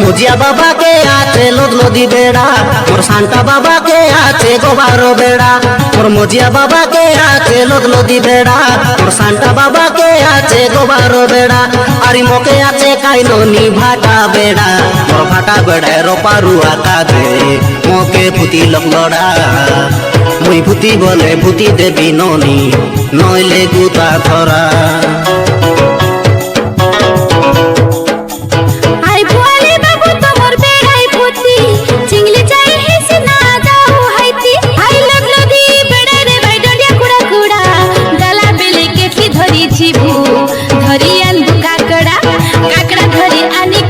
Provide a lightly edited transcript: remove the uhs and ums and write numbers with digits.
मुजिया बाबा के आचे लोद लोदी बेड़ा मोर सांता बाबा के आचे गोबारो बेड़ा मोर मुजिया बाबा के आचे लोद लोदी बेड़ा मोर सांता बाबा के आचे गोबारो बेड़ा अरे मोके आचे काइनो नी भाटा बेड़ा मोर भाटा बेड़ा रो पारुआ का दे मोके भूती लखलड़ा मुई भूती बोले भूती देवी नोनी नइले गुता धरा धरी आन काकड़ा काकड़ा धरी आनी